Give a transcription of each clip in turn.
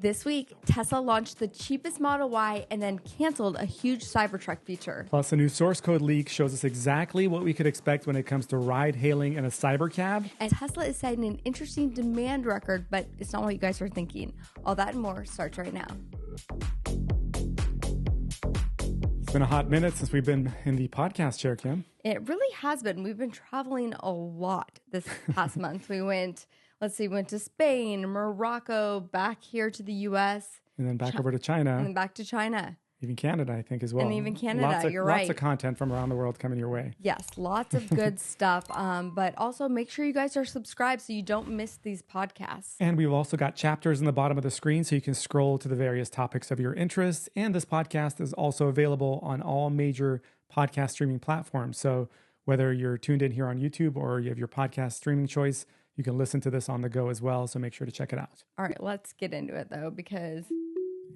This week, Tesla launched the cheapest Model Y and then canceled a huge Cybertruck feature. Plus, a new source code leak shows us exactly what we could expect when it comes to ride-hailing in a Cybercab. And Tesla is setting an interesting demand record, but it's not what you guys are thinking. All that and more starts right now. It's been a hot minute since we've been in the podcast chair, Kim. It really has been. We've been traveling a lot this past month. We went to Spain, Morocco, back here to the U.S. And then back over to China. And then back to China. Even Canada, I think, as well. And even Canada, you're right. Lots of content from around the world coming your way. Yes, lots of good stuff. But also make sure you guys are subscribed so you don't miss these podcasts. And we've also got chapters in the bottom of the screen so you can scroll to the various topics of your interest. And this podcast is also available on all major podcast streaming platforms. So whether you're tuned in here on YouTube or you have your podcast streaming choice, you can listen to this on the go as well. So make sure to check it out. All right, let's get into it though, because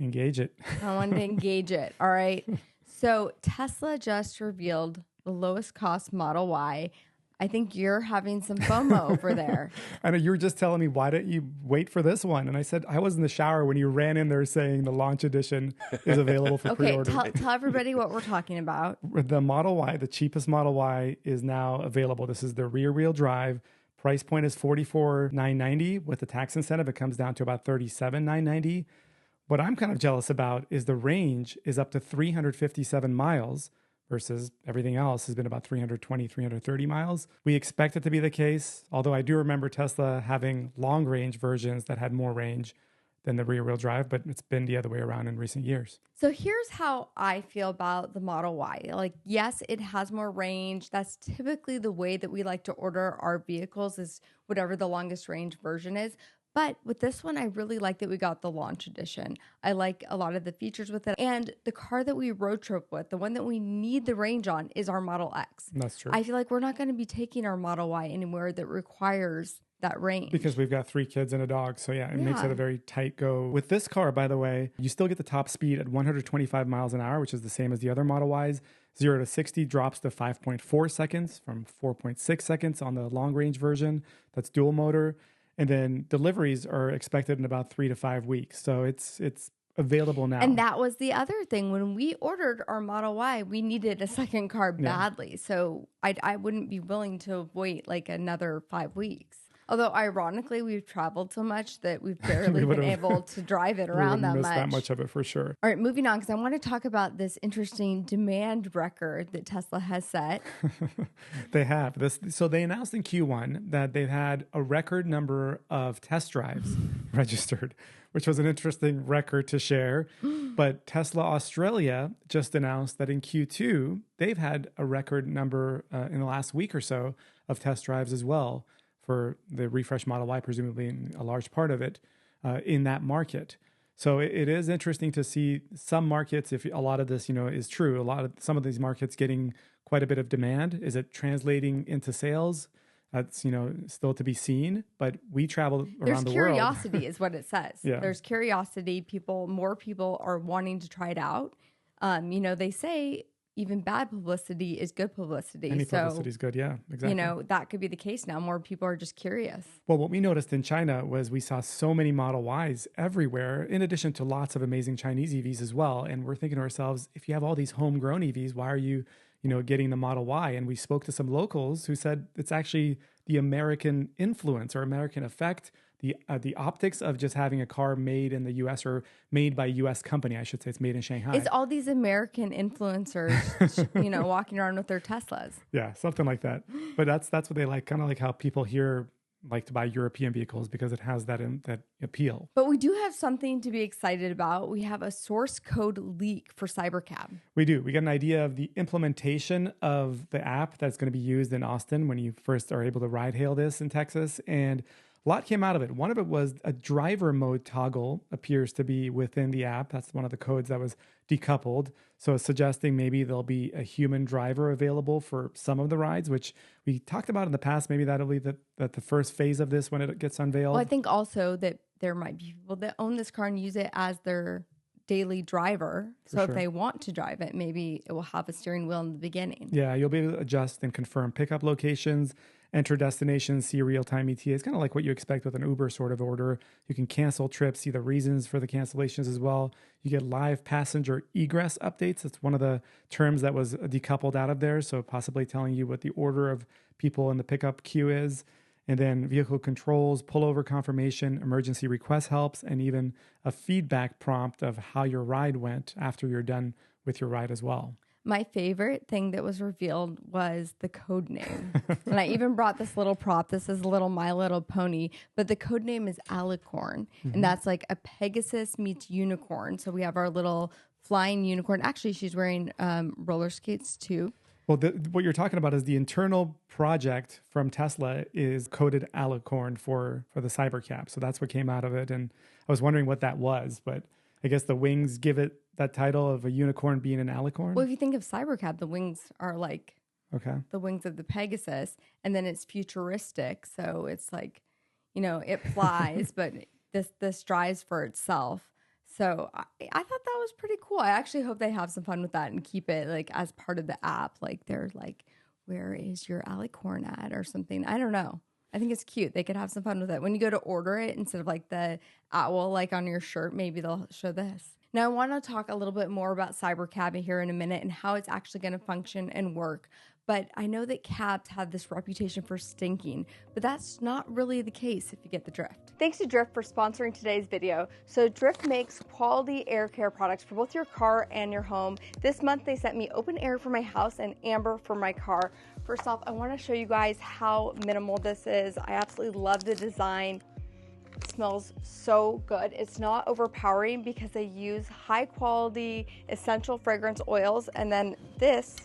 engage it. I want to engage it. All right. So Tesla just revealed the lowest cost Model Y. I think you're having some FOMO over there. I know you were just telling me, why don't you wait for this one? And I said, I was in the shower when you ran in there saying the launch edition is available for pre-order. Tell everybody what we're talking about. The Model Y, the cheapest Model Y is now available. This is the rear wheel drive. Price point is $44,990. With the tax incentive, it comes down to about $37,990. What I'm kind of jealous about is the range is up to 357 miles versus everything else has been about 320, 330 miles. We expect it to be the case, although I do remember Tesla having long range versions that had more range than the rear wheel drive, but it's been the other way around in recent years. So here's how I feel about the Model Y. Like, yes, it has more range. That's typically the way that we like to order our vehicles, is whatever the longest range version is. But with this one, I really like that we got the launch edition. I like a lot of the features with it. And the car that we road trip with, the one that we need the range on, is our Model X. That's true. I feel like we're not going to be taking our Model Y anywhere that requires that range. Because we've got 3 kids and a dog. So yeah, it makes it a very tight go. With this car, by the way, you still get the top speed at 125 miles an hour, which is the same as the other Model Ys. 0 to 60 drops to 5.4 seconds from 4.6 seconds on the long range version. That's dual motor. And then deliveries are expected in about 3 to 5 weeks. So it's available now. And that was the other thing. When we ordered our Model Y, we needed a second car badly. Yeah. So I wouldn't be willing to wait like another 5 weeks. Although ironically, we've traveled so much that we've barely been able to drive it around that much. That much of it for sure. All right, moving on, because I want to talk about this interesting demand record that Tesla has set. They have this. So they announced in Q1 that they've had a record number of test drives registered, which was an interesting record to share. But Tesla Australia just announced that in Q2, they've had a record number in the last week or so of test drives as well, for the refresh Model Y, presumably a large part of it in that market. So it is interesting to see some markets, if a lot of this, is true, some of these markets getting quite a bit of demand. Is it translating into sales? That's, still to be seen, but we travel around the world. There's curiosity is what it says. Yeah. There's curiosity. More people are wanting to try it out. They say even bad publicity is good publicity. Any publicity is good, yeah, exactly. That could be the case now. More people are just curious. Well, what we noticed in China was we saw so many Model Ys everywhere, in addition to lots of amazing Chinese EVs as well. And we're thinking to ourselves, if you have all these homegrown EVs, why are you, getting the Model Y? And we spoke to some locals who said it's actually the American influence or American effect, the optics of just having a car made in the U.S. or made by a U.S. company, I should say. It's made in Shanghai. It's all these American influencers, walking around with their Teslas. Yeah, something like that. But that's what they like, kind of like how people here like to buy European vehicles because it has that appeal. But we do have something to be excited about. We have a source code leak for Cybercab. We do. We got an idea of the implementation of the app that's going to be used in Austin when you first are able to ride hail this in Texas. And a lot came out of it. One of it was a driver mode toggle appears to be within the app. That's one of the codes that was decoupled. So it's suggesting maybe there'll be a human driver available for some of the rides, which we talked about in the past. Maybe that'll be the first phase of this when it gets unveiled. Well, I think also that there might be people that own this car and use it as their daily driver. So if they want to drive it, maybe it will have a steering wheel in the beginning. Yeah, you'll be able to adjust and confirm pickup locations enter destination, see real-time ETA. It's kind of like what you expect with an Uber sort of order. You can cancel trips, see the reasons for the cancellations as well. You get live passenger egress updates. That's one of the terms that was decoupled out of there. So possibly telling you what the order of people in the pickup queue is. And then vehicle controls, pullover confirmation, emergency request helps, and even a feedback prompt of how your ride went after you're done with your ride as well. My favorite thing that was revealed was the code name. And I even brought this little prop. This is a little My Little Pony, but the code name is Alicorn. And that's like a Pegasus meets unicorn. So we have our little flying unicorn. Actually, she's wearing roller skates too. Well, what you're talking about is the internal project from Tesla is coded Alicorn for the Cybercab. So that's what came out of it. And I was wondering what that was, but I guess the wings give it that title of a unicorn being an alicorn. Well, if you think of Cybercab, the wings are like okay, the wings of the Pegasus, and then it's futuristic. So it's like, it flies, but this drives for itself. So I thought that was pretty cool. I actually hope they have some fun with that and keep it like as part of the app. Like they're like, where is your alicorn at or something? I don't know. I think it's cute. They could have some fun with it. When you go to order it, instead of like the owl like on your shirt, maybe they'll show this. Now, I want to talk a little bit more about Cybercab here in a minute and how it's actually going to function and work. But I know that cabs have this reputation for stinking, but that's not really the case if you get the drift. Thanks to Drift for sponsoring today's video. So Drift makes quality air care products for both your car and your home. This month, they sent me Open Air for my house and Amber for my car. First off, I want to show you guys how minimal this is. I absolutely love the design. It smells so good. It's not overpowering because they use high quality essential fragrance oils, and then this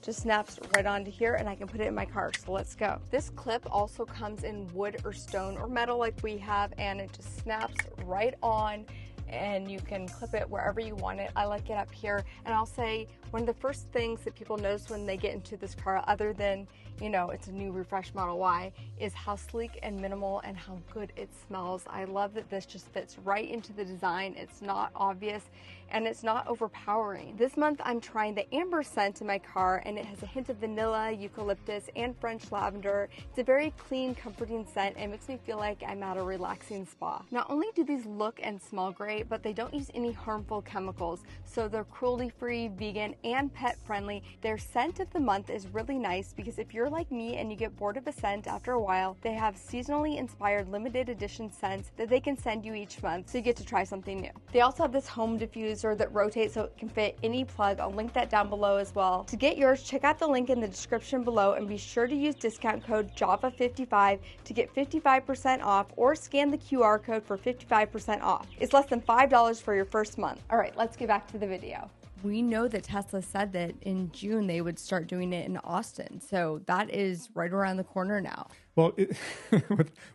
just snaps right onto here and I can put it in my car. So let's go. This clip also comes in wood or stone or metal like we have, and it just snaps right on and you can clip it wherever you want it. I like it up here. And I'll say one of the first things that people notice when they get into this car, other than, it's a new refreshed Model Y, is how sleek and minimal and how good it smells. I love that this just fits right into the design. It's not obvious and it's not overpowering. This month I'm trying the Amber scent in my car, and it has a hint of vanilla, eucalyptus, and French lavender. It's a very clean, comforting scent and makes me feel like I'm at a relaxing spa. Not only do these look and smell great, but they don't use any harmful chemicals. So they're cruelty-free, vegan, and pet-friendly. Their scent of the month is really nice because if you're like me and you get bored of a scent after a while, they have seasonally inspired limited edition scents that they can send you each month, so you get to try something new. They also have this home diffuser that rotates so it can fit any plug. I'll link that down below as well. To get yours, check out the link in the description below and be sure to use discount code JAVA55 to get 55% off, or scan the QR code for 55% off. It's less than $5 for your first month. All right, let's get back to the video. We know that Tesla said that in June they would start doing it in Austin. So that is right around the corner now. Well,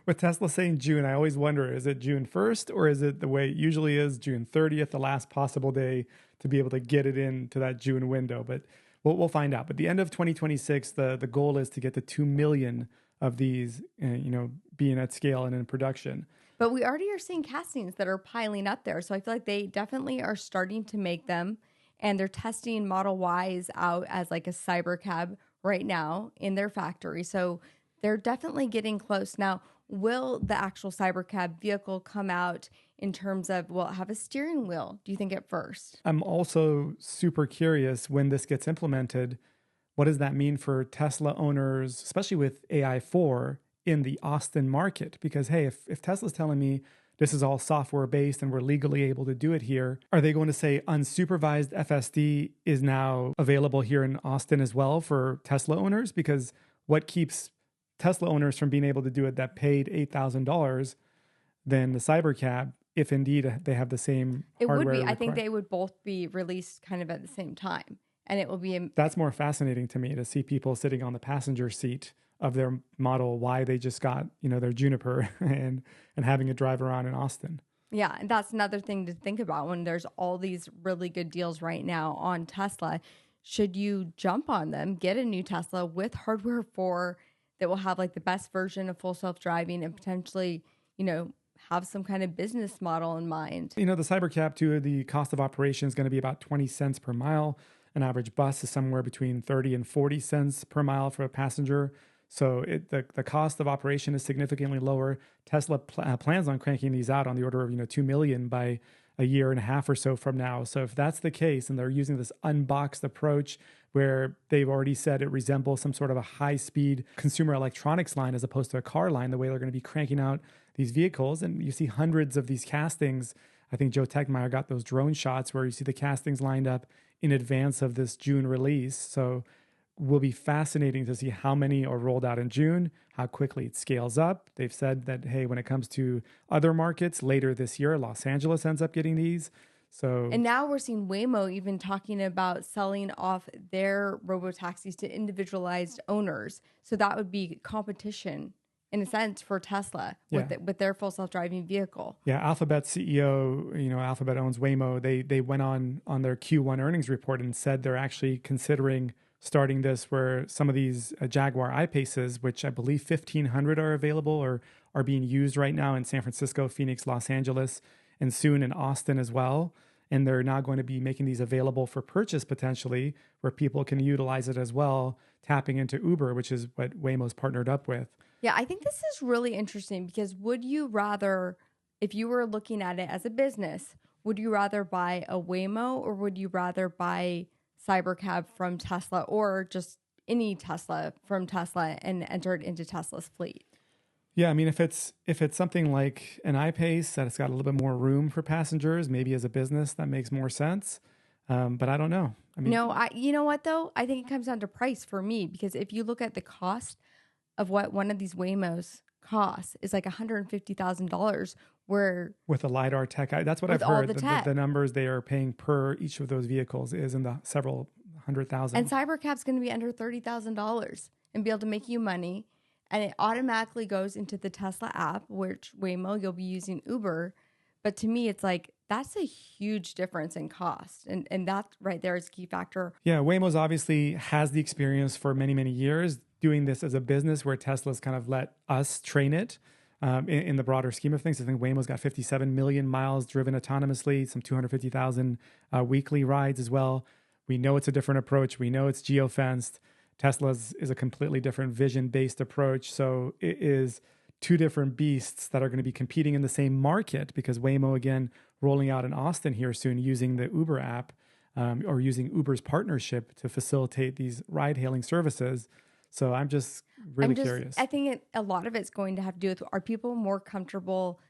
with Tesla saying June, I always wonder, is it June 1st or is it the way it usually is, June 30th, the last possible day to be able to get it into that June window? But we'll find out. But the end of 2026, the goal is to get to 2 million of these, being at scale and in production. But we already are seeing castings that are piling up there. So I feel like they definitely are starting to make them. And they're testing Model Ys out as like a Cybercab right now in their factory. So they're definitely getting close. Now, will the actual Cybercab vehicle come out in terms of, will it have a steering wheel, do you think, at first? I'm also super curious when this gets implemented, what does that mean for Tesla owners, especially with AI4 in the Austin market? Because, hey, if Tesla's telling me this is all software based and we're legally able to do it here, are they going to say unsupervised FSD is now available here in Austin as well for Tesla owners? Because what keeps Tesla owners from being able to do it that paid $8,000 than the Cybercab, if indeed they have the same hardware? It would be. I think they would both be released kind of at the same time. And it will be... That's more fascinating to me, to see people sitting on the passenger seat of their Model Y they just got, their Juniper, and having it drive around in Austin. Yeah, and that's another thing to think about when there's all these really good deals right now on Tesla. Should you jump on them, get a new Tesla with hardware 4 that will have like the best version of full self-driving and potentially, have some kind of business model in mind? The Cybercab too, the cost of operation is going to be about 20 cents per mile. An average bus is somewhere between 30 and 40 cents per mile for a passenger. So the cost of operation is significantly lower. Tesla plans on cranking these out on the order of 2 million by a year and a half or so from now. So if that's the case, and they're using this unboxed approach where they've already said it resembles some sort of a high-speed consumer electronics line as opposed to a car line, the way they're going to be cranking out these vehicles, and you see hundreds of these castings. I think Joe Techmeyer got those drone shots where you see the castings lined up in advance of this June release. So will be fascinating to see how many are rolled out in June, how quickly it scales up. They've said that, hey, when it comes to other markets later this year, Los Angeles ends up getting these. So, and now we're seeing Waymo even talking about selling off their robotaxis to individualized owners. So that would be competition in a sense for Tesla with their full self-driving vehicle. Yeah, Alphabet CEO, Alphabet owns Waymo. They went on their Q1 earnings report and said they're actually considering starting this where some of these Jaguar I-Paces, which I believe 1,500 are available or are being used right now in San Francisco, Phoenix, Los Angeles, and soon in Austin as well. And they're now going to be making these available for purchase potentially, where people can utilize it as well, tapping into Uber, which is what Waymo's partnered up with. Yeah, I think this is really interesting because would you rather, if you were looking at it as a business, would you rather buy a Waymo or would you rather buy Cybercab from Tesla or just any Tesla from Tesla and enter it into Tesla's fleet? Yeah, I mean, if it's something like an I-Pace that it's got a little bit more room for passengers, maybe as a business that makes more sense. But I don't know. I mean, no, you know what though? I think it comes down to price for me because if you look at the cost of what one of these Waymos costs is like $150,000. Where with the LiDAR tech, that's what I've heard. The numbers they are paying per each of those vehicles is in the several $100,000. And Cybercab's going to be under $30,000 and be able to make you money. And it automatically goes into the Tesla app, which Waymo, you'll be using Uber. But to me, it's like, that's a huge difference in cost. And that right there is a key factor. Yeah, Waymo's obviously has the experience for many, many years doing this as a business where Tesla's kind of let us train it. In the broader scheme of things, I think Waymo's got 57 million miles driven autonomously, some 250,000 weekly rides as well. We know it's a different approach. We know it's geofenced. Tesla's is a completely different vision-based approach. So it is two different beasts that are going to be competing in the same market because Waymo, again, rolling out in Austin here soon using the Uber app or using Uber's partnership to facilitate these ride-hailing services. So I'm just really curious. I think a lot of it's going to have to do with, are people more comfortable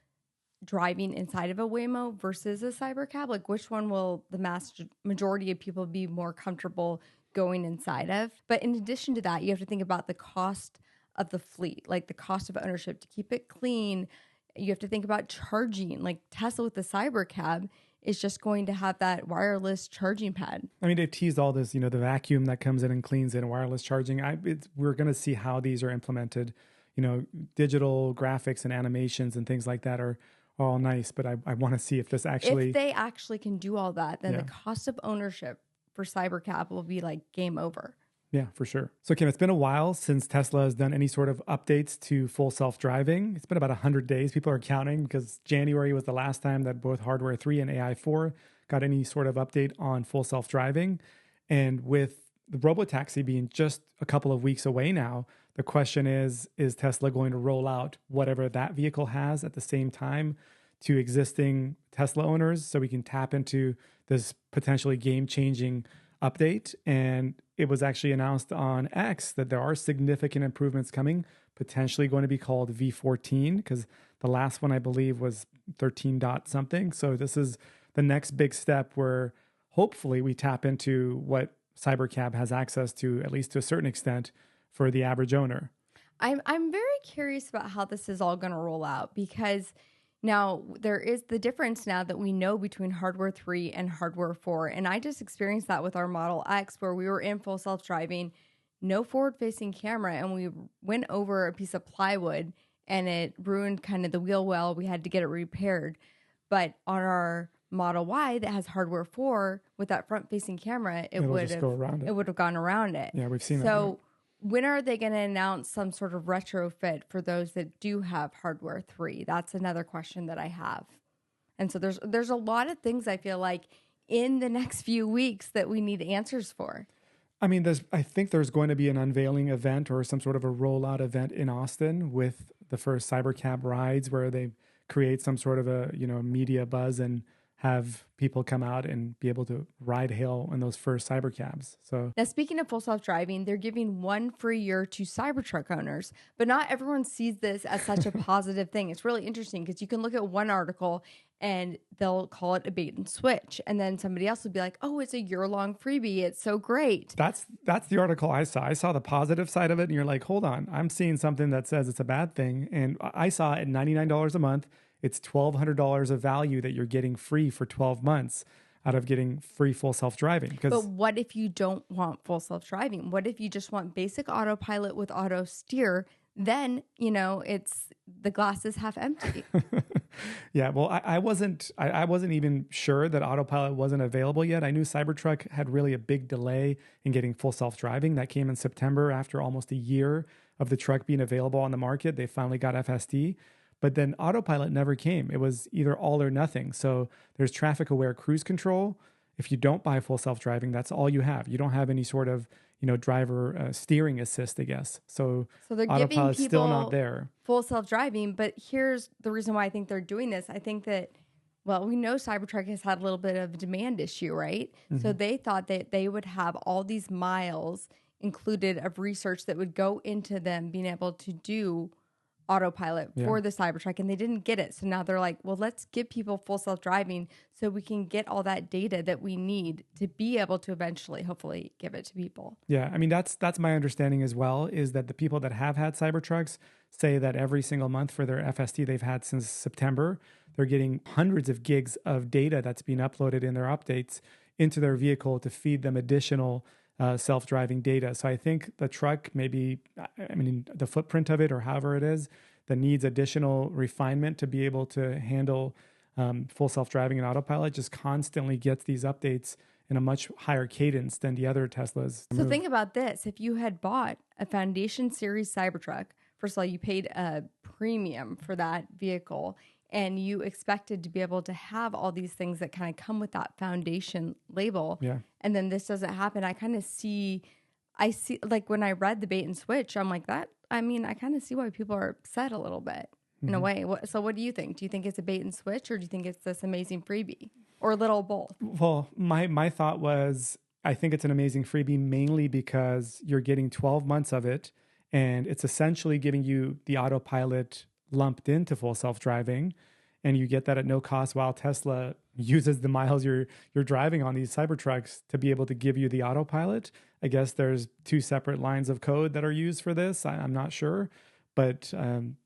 driving inside of a Waymo versus a Cybercab? Like which one will the majority of people be more comfortable going inside of? But in addition to that, you have to think about the cost of the fleet, like the cost of ownership to keep it clean. You have to think about charging, like Tesla with the Cybercab is just going to have that wireless charging pad. I mean, they've teased all this, the vacuum that comes in and cleans in wireless charging. We're going to see how these are implemented. Digital graphics and animations and things like that are all nice, but I want to see if this actually... If they actually can do all that, then the cost of ownership for Cybercab will be like game over. Yeah, for sure. So, Kim, it's been a while since Tesla has done any sort of updates to full self-driving. It's been about 100 days. People are counting because January was the last time that both Hardware 3 and AI 4 got any sort of update on full self-driving. And with the robotaxi being just a couple of weeks away now, the question is Tesla going to roll out whatever that vehicle has at the same time to existing Tesla owners so we can tap into this potentially game-changing update? And it was actually announced on X that there are significant improvements coming, potentially going to be called V14, because the last one I believe was 13 dot something. So this is the next big step where hopefully we tap into what Cybercab has access to, at least to a certain extent, for the average owner. I'm very curious about how this is all going to roll out because now there is the difference now that we know between Hardware 3 and Hardware 4. And I just experienced that with our Model X where we were in full self-driving, no forward-facing camera, and we went over a piece of plywood and it ruined kind of the wheel well. We had to get it repaired. But on our Model Y that has Hardware 4 with that front-facing camera, it would have gone around it. Yeah, we've seen that. So when are they going to announce some sort of retrofit for those that do have Hardware 3? That's another question that I have. And so there's a lot of things I feel like in the next few weeks that we need answers for. I mean, I think there's going to be an unveiling event or some sort of a rollout event in Austin with the first Cybercab rides where they create some sort of a, media buzz and have people come out and be able to ride hail in those first Cybercabs. So Now, speaking of full self-driving, they're giving 1 free year to Cybertruck owners, but not everyone sees this as such a positive thing. It's really interesting because you can look at one article and they'll call it a bait and switch. And then somebody else will be like, oh, it's a year-long freebie. It's so great. that's the article I saw. I saw the positive side of it and you're like, hold on, I'm seeing something that says it's a bad thing. And I saw it at $99 a month. It's $1,200 of value that you're getting free for 12 months out of getting free full self-driving. But what if you don't want full self-driving? What if you just want basic autopilot with auto steer? Then, it's the glass is half empty. Yeah, well, I wasn't even sure that autopilot wasn't available yet. I knew Cybertruck had really a big delay in getting full self-driving. That came in September after almost a year of the truck being available on the market. They finally got FSD. But then autopilot never came. It was either all or nothing. So there's traffic aware cruise control. If you don't buy full self-driving, that's all you have. You don't have any sort of, driver steering assist, I guess. So they're giving autopilot's people still not there. Full self-driving. But here's the reason why I think they're doing this. I think that, well, we know Cybertruck has had a little bit of a demand issue, right? Mm-hmm. So they thought that they would have all these miles included of research that would go into them being able to do autopilot for the Cybertruck, and they didn't get it. So now they're like, well, let's give people full self-driving so we can get all that data that we need to be able to eventually, hopefully, give it to people. Yeah, I mean, that's my understanding as well, is that the people that have had Cybertrucks say that every single month for their FSD they've had since September, they're getting hundreds of gigs of data that's being uploaded in their updates into their vehicle to feed them additional self-driving data. So I think the truck, maybe, the footprint of it or however it is, that needs additional refinement to be able to handle full self-driving and autopilot, just constantly gets these updates in a much higher cadence than the other Teslas. So think about this. If you had bought a Foundation Series Cybertruck, first of all, you paid a premium for that vehicle, and you expected to be able to have all these things that kind of come with that foundation label. Yeah. And then this doesn't happen. I see, like when I read the bait and switch, I'm like I kind of see why people are upset a little bit in a way. So what do you think? Do you think it's a bait and switch, or do you think it's this amazing freebie, or a little both? Well, my thought was, I think it's an amazing freebie mainly because you're getting 12 months of it, and it's essentially giving you the autopilot lumped into full self-driving, and you get that at no cost, while Tesla uses the miles you're driving on these Cybertrucks to be able to give you the autopilot. I guess there's two separate lines of code that are used for this. I'm not sure. But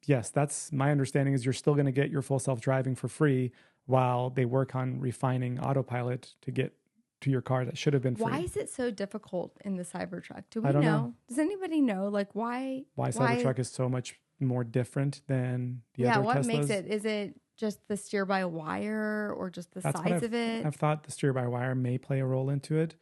yes, that's my understanding, is you're still going to get your full self-driving for free while they work on refining autopilot to get to your car that should have been free. Why is it so difficult in the Cybertruck? Do we know? Does anybody know? Like why Cybertruck is so much more different than the other Teslas? Yeah, what makes it? Is it just the steer-by-wire or just the size of it? I've thought the steer-by-wire may play a role into it,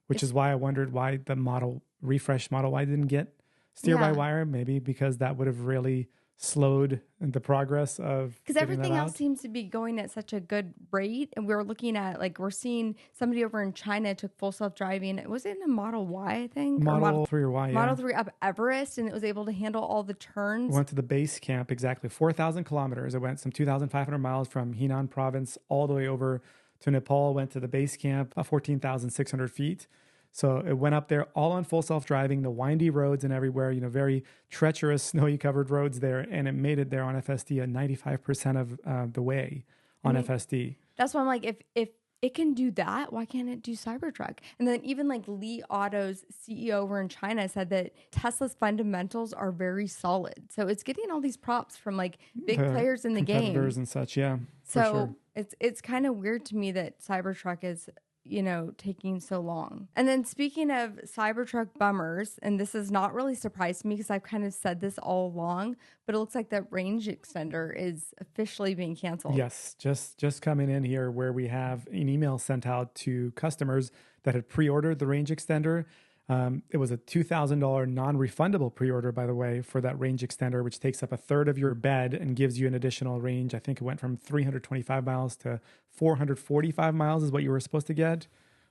which is why I wondered why the refresh Model Y didn't get steer-by-wire. Maybe because that would have really slowed the progress of, because everything else seems to be going at such a good rate. And we're looking at, we're seeing somebody over in China took full self-driving. It was in a Model Y, I think. Model 3 or Y, Model 3 up Everest, and it was able to handle all the turns. Went to the base camp, exactly 4,000 kilometers. It went some 2,500 miles from Henan province all the way over to Nepal, went to the base camp, 14,600 feet. So it went up there all on full self-driving, the windy roads and everywhere, very treacherous, snowy covered roads there. And it made it there on FSD at 95% of the way on FSD. That's why I'm like, if it can do that, why can't it do Cybertruck? And then even Li Auto's CEO over in China said that Tesla's fundamentals are very solid. So it's getting all these props from big players in the game. Competitors and such, yeah. So sure. it's kind of weird to me that Cybertruck is taking so long. And then speaking of Cybertruck bummers, and this has not really surprised me because I've kind of said this all along, but it looks like that range extender is officially being canceled. Yes, just coming in here where we have an email sent out to customers that had pre-ordered the range extender. It was a $2,000 non-refundable pre-order, by the way, for that range extender, which takes up a third of your bed and gives you an additional range. I think it went from 325 miles to 445 miles is what you were supposed to get.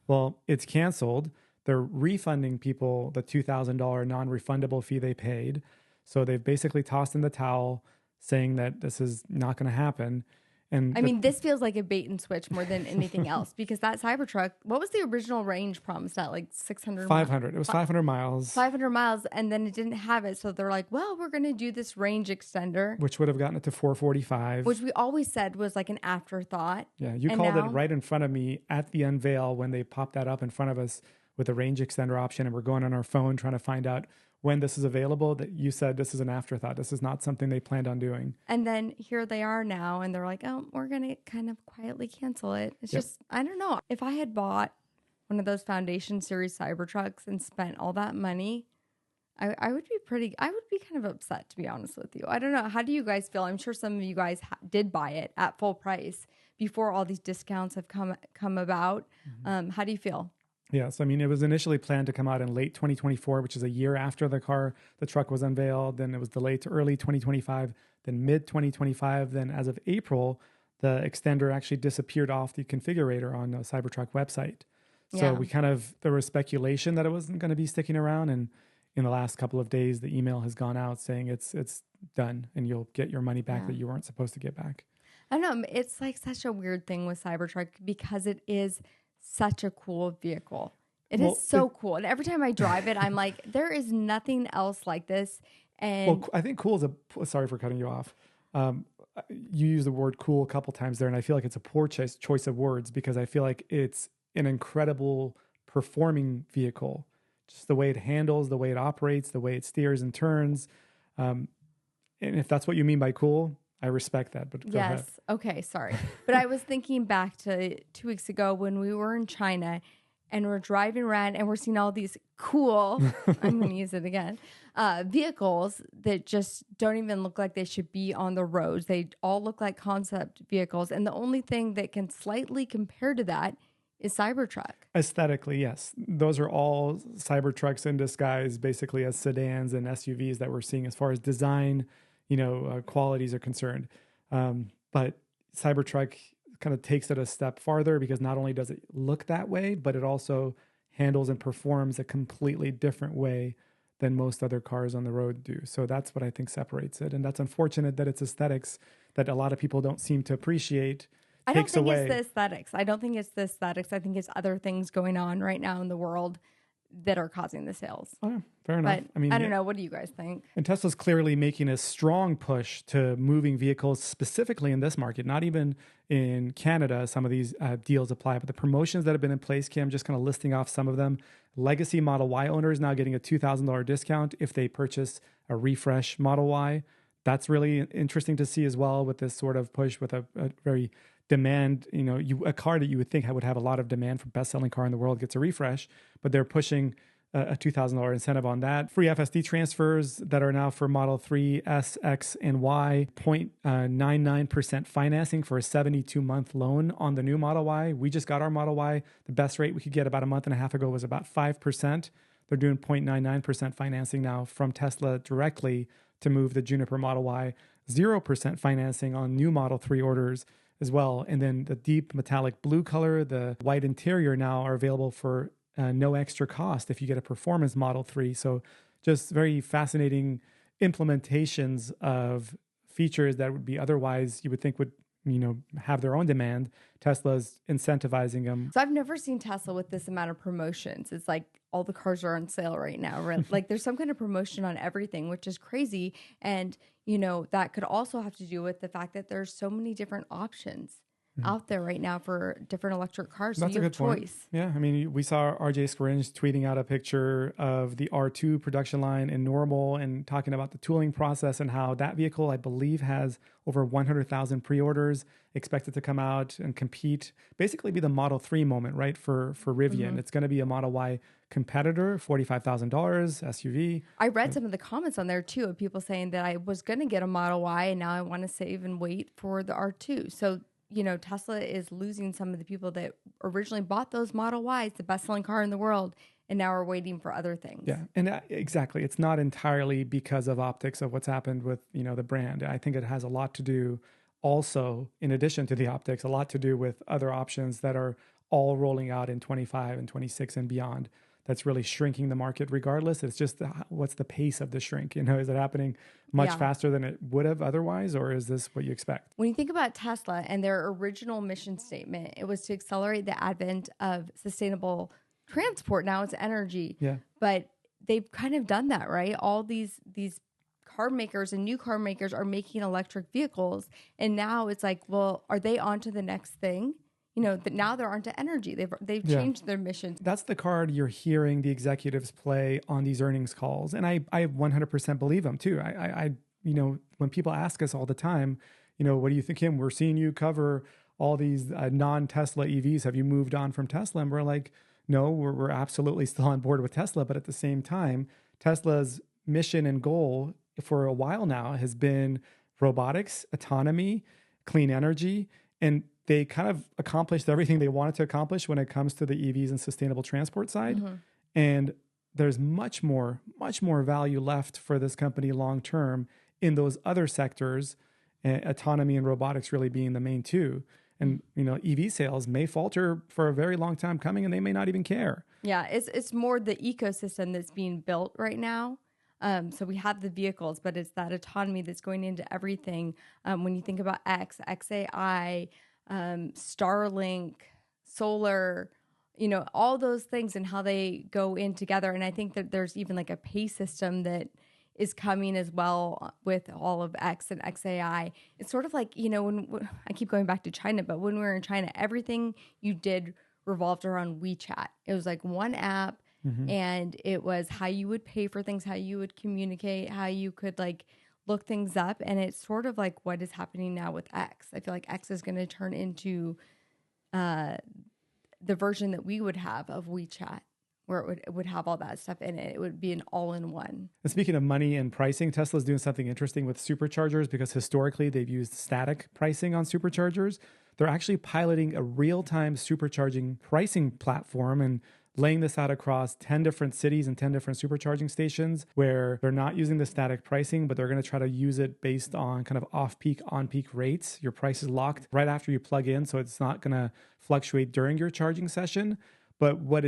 Well, it's canceled. they're refunding people the $2,000 non-refundable fee they paid. So they've basically tossed in the towel, saying that this is not going to happen. And I mean, this feels like a bait and switch more than anything else, because that Cybertruck, what was the original range promised at? Like 600 500. It was 500 miles. 500 miles, and then it didn't have it. So they're like, well, we're going to do this range extender, which would have gotten it to 445. which we always said was like an afterthought. Yeah, you called it right in front of me at the unveil when they popped that up in front of us with a range extender option, and we're going on our phone trying to find out when this is available, that you said this is an afterthought. This is not something they planned on doing. And then here they are now, and they're like, oh, we're going to kind of quietly cancel it. It's just, I don't know. If I had bought one of those Foundation Series Cybertrucks and spent all that money, I would be kind of upset, to be honest with you. I don't know. How do you guys feel? I'm sure some of you guys did buy it at full price before all these discounts have come about. Mm-hmm. How do you feel? Yes, I mean, it was initially planned to come out in late 2024, which is a year after the truck was unveiled. Then it was delayed to early 2025, then mid 2025. Then as of April, the extender actually disappeared off the configurator on the Cybertruck website. So there was speculation that it wasn't going to be sticking around. And in the last couple of days, the email has gone out saying it's done and you'll get your money back that you weren't supposed to get back. I don't know. It's like such a weird thing with Cybertruck because it is such a cool vehicle. It is so cool. And every time I drive it, I'm like, there is nothing else like this. And I think cool is sorry for cutting you off. You use the word cool a couple times there, and I feel like it's a poor choice of words because I feel like it's an incredible performing vehicle. Just the way it handles, the way it operates, the way it steers and turns. And if that's what you mean by cool, I respect that, but go ahead. Okay, sorry. But I was thinking back to 2 weeks ago when we were in China and we're driving around and we're seeing all these cool, I'm going to use it again, vehicles that just don't even look like they should be on the roads. They all look like concept vehicles. And the only thing that can slightly compare to that is Cybertruck. Aesthetically, yes. Those are all Cybertrucks in disguise, basically as sedans and SUVs that we're seeing as far as design, qualities are concerned. But Cybertruck kind of takes it a step farther because not only does it look that way, but it also handles and performs a completely different way than most other cars on the road do. So that's what I think separates it. And that's unfortunate that it's aesthetics that a lot of people don't seem to appreciate. I don't think it's the aesthetics. I don't think it's the aesthetics. I think it's other things going on right now in the world that are causing the sales. Oh, fair enough. But I don't know. What do you guys think? And Tesla's clearly making a strong push to moving vehicles specifically in this market, not even in Canada. Some of these deals apply, but the promotions that have been in place, Kim, just kind of listing off some of them. Legacy Model Y owners now getting a $2,000 discount if they purchase a refresh Model Y. That's really interesting to see as well with this sort of push with a very demand, a car that you would think would have a lot of demand for best-selling car in the world gets a refresh, but they're pushing a $2,000 incentive on that. Free FSD transfers that are now for Model 3, S, X, and Y, 0.99% financing for a 72-month loan on the new Model Y. We just got our Model Y. The best rate we could get about a month and a half ago was about 5%. They're doing 0.99% financing now from Tesla directly to move the Juniper Model Y. 0% financing on new Model 3 orders as well. And then the deep metallic blue color, the white interior now are available for no extra cost if you get a performance Model 3. So just very fascinating implementations of features that would be otherwise you would think would, have their own demand. Tesla's incentivizing them. So I've never seen Tesla with this amount of promotions. It's like all the cars are on sale right now. Right? Like there's some kind of promotion on everything, which is crazy. And, that could also have to do with the fact that there's so many different options out there right now for different electric cars. So That's you have a good point. choice. Yeah. I mean, we saw RJ Scaringe tweeting out a picture of the R2 production line in Normal and talking about the tooling process and how that vehicle, I believe, has over 100,000 pre-orders expected to come out and compete, basically be the Model 3 moment, right? For Rivian. Mm-hmm. It's going to be a Model Y competitor, $45,000 SUV. I read some of the comments on there too of people saying that I was going to get a Model Y and now I want to save and wait for the R2. So, Tesla is losing some of the people that originally bought those Model Ys, the best-selling car in the world, and now are waiting for other things. Yeah, and exactly. It's not entirely because of optics of what's happened with, the brand. I think it has a lot to do also, in addition to the optics, a lot to do with other options that are all rolling out in 25 and 26 and beyond. that's really shrinking the market regardless. It's just what's the pace of the shrink? Is it happening much faster than it would have otherwise, or is this what you expect? When you think about Tesla and their original mission statement, it was to accelerate the advent of sustainable transport. Now it's energy. Yeah. But they've kind of done that, right? All these car makers and new car makers are making electric vehicles. And now it's like, well, are they on to the next thing? That now they're onto energy. They've changed their mission. That's the card you're hearing the executives play on these earnings calls. And I 100% believe them too. I when people ask us all the time, what do you think, Kim? We're seeing you cover all these non-Tesla EVs. Have you moved on from Tesla? And we're like, no, we're absolutely still on board with Tesla. But at the same time, Tesla's mission and goal for a while now has been robotics, autonomy, clean energy, and they kind of accomplished everything they wanted to accomplish when it comes to the EVs and sustainable transport side. Mm-hmm. And there's much more value left for this company long-term in those other sectors, autonomy and robotics really being the main two. And, EV sales may falter for a very long time coming, and they may not even care. Yeah, it's more the ecosystem that's being built right now. So we have the vehicles, but it's that autonomy that's going into everything. When you think about XAI, Starlink, solar, all those things and how they go in together. And I think that there's even like a pay system that is coming as well with all of X and XAI. It's sort of like, when I keep going back to China, but when we were in China, everything you did revolved around WeChat. It was like one app, mm-hmm. and it was how you would pay for things, how you would communicate, how you could look things up. And it's sort of like what is happening now with X. I feel like X is going to turn into the version that we would have of WeChat, where it would have all that stuff in it. It would be an all-in-one. And speaking of money and pricing, Tesla's doing something interesting with superchargers because historically they've used static pricing on superchargers. They're actually piloting a real-time supercharging pricing platform and laying this out across 10 different cities and 10 different supercharging stations where they're not using the static pricing, but they're going to try to use it based on kind of off-peak, on-peak rates. Your price is locked right after you plug in, so it's not going to fluctuate during your charging session. But what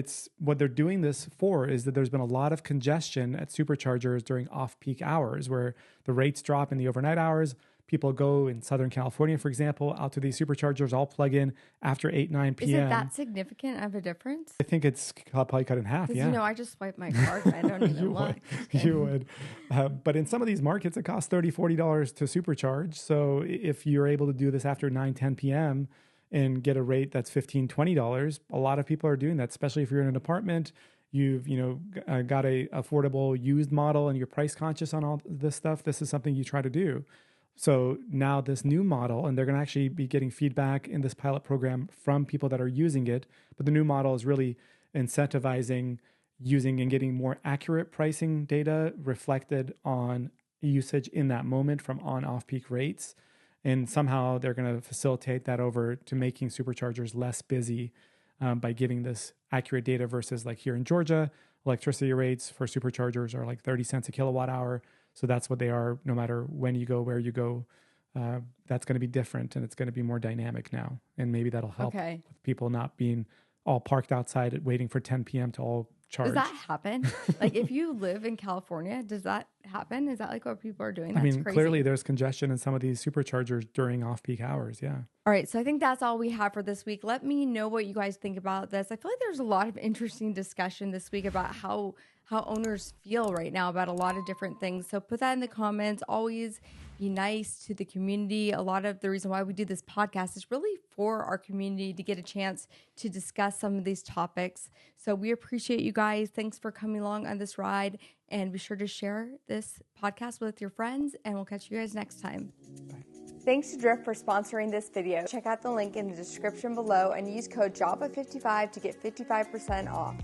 they're doing this for is that there's been a lot of congestion at superchargers during off-peak hours where the rates drop in the overnight hours. People go in Southern California, for example, out to these superchargers, all plug in after 8, 9 p.m. Is it that significant of a difference? I think it's probably cut in half, yeah. I just swipe my card and I don't even look. You would. But in some of these markets, it costs $30, $40 to supercharge. So if you're able to do this after 9, 10 p.m., and get a rate that's $15, $20, a lot of people are doing that, especially if you're in an apartment, you've got a affordable used model and you're price conscious on all this stuff. This is something you try to do. So now this new model, and they're going to actually be getting feedback in this pilot program from people that are using it, but the new model is really incentivizing using and getting more accurate pricing data reflected on usage in that moment from on-off peak rates. And somehow they're going to facilitate that over to making superchargers less busy by giving this accurate data versus like here in Georgia, electricity rates for superchargers are like 30 cents a kilowatt hour. So that's what they are no matter when you go, where you go. That's going to be different and it's going to be more dynamic now. And maybe that'll help with people not being all parked outside waiting for 10 p.m. to all charge. Does that happen? Like if you live in California, does that happen? Is that like what people are doing? That's crazy. Clearly there's congestion in some of these superchargers during off-peak hours. Yeah. All right. So I think that's all we have for this week. Let me know what you guys think about this. I feel like there's a lot of interesting discussion this week about how owners feel right now about a lot of different things. So put that in the comments. Always be nice to the community. A lot of the reason why we do this podcast is really for our community to get a chance to discuss some of these topics. So we appreciate you guys. Thanks for coming along on this ride. And be sure to share this podcast with your friends. And we'll catch you guys next time. Bye. Thanks to Drift for sponsoring this video. Check out the link in the description below and use code JAVA55 to get 55% off.